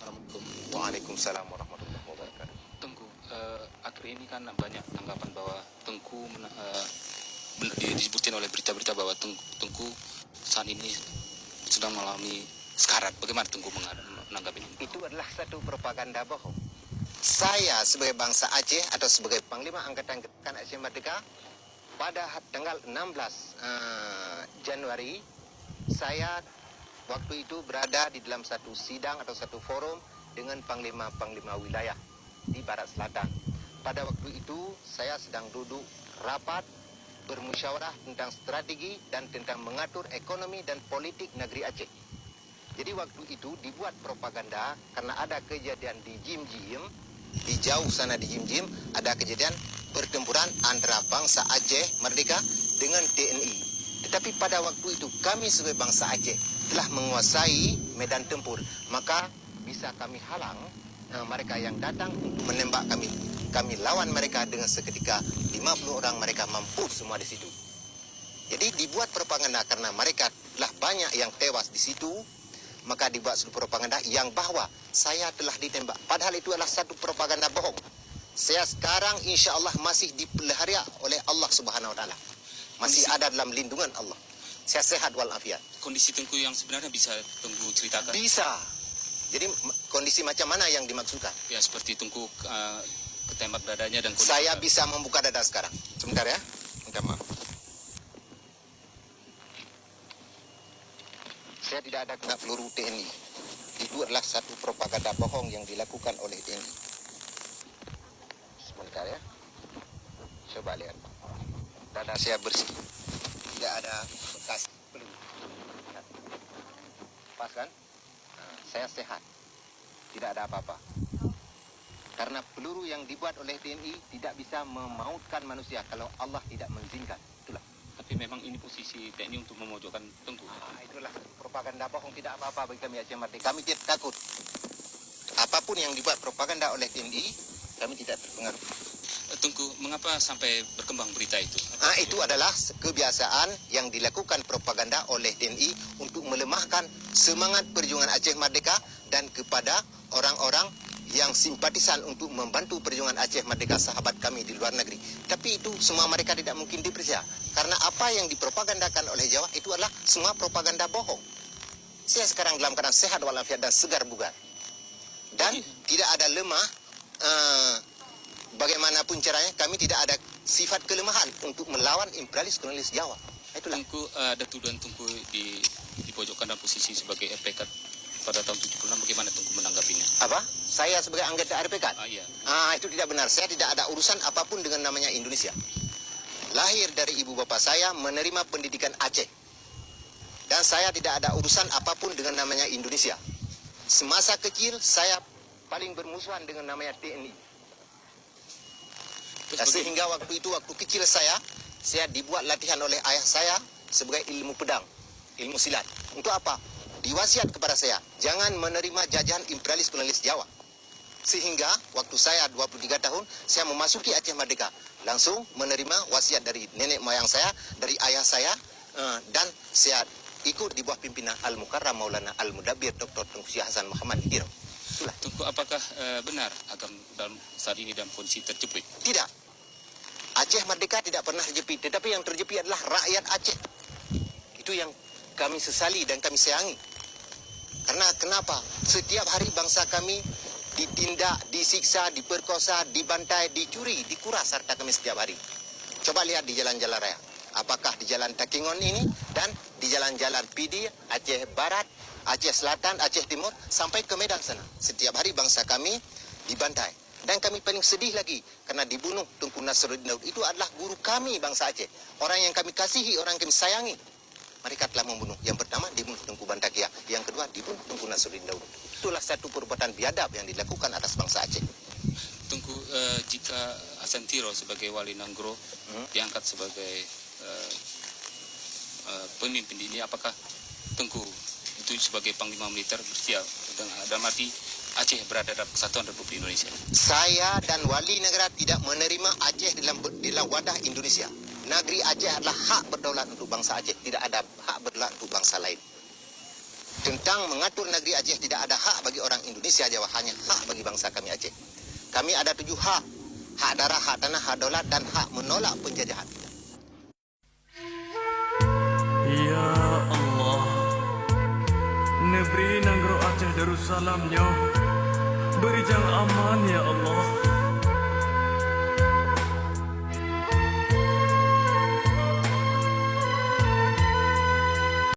Assalamualaikum. Waalaikumsalam warahmatullahi wabarakatuh. Tengku, akhir ini kan banyak tanggapan bahwa Tengku disebutin oleh berita-berita bahwa Tengku saat ini sedang mengalami sekarat. Bagaimana Tengku menanggapi ini? Itu adalah satu propaganda bohong. Saya sebagai bangsa Aceh atau sebagai Panglima Angkatan Aceh Merdeka, pada tanggal 16 Januari, saya waktu itu berada di dalam satu sidang atau satu forum dengan panglima-panglima wilayah di Barat Selatan. Pada waktu itu saya sedang duduk rapat bermusyawarah tentang strategi dan tentang mengatur ekonomi dan politik negeri Aceh. Jadi waktu itu dibuat propaganda karena ada kejadian di Jim-Jim, di jauh sana di Jim-Jim ada kejadian pertempuran antara bangsa Aceh Merdeka dengan TNI. Tetapi pada waktu itu kami sebagai bangsa Aceh telah menguasai medan tempur, maka bisa kami halang mereka yang datang untuk menembak kami. Kami lawan mereka dengan seketika 50 orang mereka mampus semua di situ. Jadi dibuat propaganda karena mereka telah banyak yang tewas di situ, maka dibuat satu propaganda yang bahwa saya telah ditembak. Padahal itu adalah satu propaganda bohong. Saya sekarang insya Allah masih dipelihara oleh Allah Subhanahu Wa Taala. Masih ada dalam lindungan Allah. Saya sehat walafiat. Kondisi Tengku yang sebenarnya bisa Tengku ceritakan? Bisa. Jadi kondisi macam mana yang dimaksudkan? Ya seperti Tengku ketembak dadanya dan kondisi... Saya bisa membuka dada sekarang. Sebentar ya. Minta maaf. Saya tidak ada kena peluru TNI. Itu adalah satu propaganda bohong yang dilakukan oleh TNI. Sebentar ya. Coba lihat. Dada saya bersih. Tidak ada bekas peluru. Pas kan? Nah, saya sehat. Tidak ada apa-apa. Karena peluru yang dibuat oleh TNI tidak bisa memautkan manusia kalau Allah tidak mengizinkan. Itulah. Tapi memang ini posisi TNI untuk memojokkan Tengku. Itulah propaganda bohong, tidak apa-apa bagi kami Aceh Merdeka. Kami tidak takut. Apapun yang dibuat propaganda oleh TNI, kami tidak terpengaruh. Tengku, mengapa sampai berkembang berita itu? Itu adalah kebiasaan yang dilakukan propaganda oleh TNI untuk melemahkan semangat perjuangan Aceh Merdeka dan kepada orang-orang yang simpatisan untuk membantu perjuangan Aceh Merdeka sahabat kami di luar negeri. Tapi itu semua mereka tidak mungkin dipercaya. Karena apa yang dipropagandakan oleh Jawa itu adalah semua propaganda bohong. Saya sekarang dalam keadaan sehat walafiat dan segar bugar. Dan tidak ada lemah, bagaimanapun caranya kami tidak ada sifat kelemahan untuk melawan imperialis kolonialis Jawa. Itulah. Tengku, ada tuduhan Tengku dipojokkan dalam posisi sebagai RPK pada tahun 76. Bagaimana Tengku menanggapinya? Apa? Saya sebagai anggota RPK? Iya. Itu tidak benar. Saya tidak ada urusan apapun dengan namanya Indonesia. Lahir dari ibu bapa saya menerima pendidikan Aceh. Dan saya tidak ada urusan apapun dengan namanya Indonesia. Semasa kecil saya paling bermusuhan dengan namanya TNI. Sehingga waktu itu, waktu kecil saya dibuat latihan oleh ayah saya sebagai ilmu pedang, ilmu silat. Untuk apa? Diwasiat kepada saya, jangan menerima jajahan imperialis kolonialis Jawa. Sehingga waktu saya 23 tahun, saya memasuki Aceh Merdeka. Langsung menerima wasiat dari nenek moyang saya, dari ayah saya, dan saya ikut di bawah pimpinan Al-Mukarram Maulana Al-Mudabbir Dr. Tengku Syah Hasan Muhammad Hidiro. Itulah. Tengku, apakah benar agam dalam saat ini dalam kondisi terjepit? Tidak. Aceh Merdeka tidak pernah terjepit, tetapi yang terjepit adalah rakyat Aceh. Itu yang kami sesali dan kami sayangi. Karena kenapa? Setiap hari bangsa kami ditindak, disiksa, diperkosa, dibantai, dicuri, dikuras harta kami setiap hari. Coba lihat di jalan-jalan raya. Apakah di jalan Takingon ini dan di jalan-jalan Pidi, Aceh Barat, Aceh Selatan, Aceh Timur, sampai ke Medan sana. Setiap hari bangsa kami dibantai. Dan kami paling sedih lagi karena dibunuh Tengku Nasruddin Daud. Itu adalah guru kami bangsa Aceh. Orang yang kami kasihi, orang yang kami sayangi. Mereka telah membunuh. Yang pertama dibunuh Tengku Bantakia. Yang kedua dibunuh Tengku Nasruddin Daud. Itulah satu perbuatan biadab yang dilakukan atas bangsa Aceh. Tengku, jika Asantiro sebagai wali Nanggro diangkat sebagai pemimpin ini, apakah Tengku itu sebagai panglima militer bersedia dalam arti Aceh berada dalam kesatuan Republik Indonesia? Saya dan wali negara tidak menerima Aceh dalam wadah Indonesia. Negeri Aceh adalah hak berdaulat untuk bangsa Aceh. Tidak ada hak berdaulat untuk bangsa lain. tentang mengatur negeri Aceh tidak ada hak bagi orang Indonesia Jawa, hanya hak bagi bangsa kami Aceh. Kami ada 7 hak: hak darah, hak tanah, hak daulat, dan hak menolak penjajahan. Ya Allah, negeri Nanggro Aceh Darussalamnya beri jang aman ya Allah.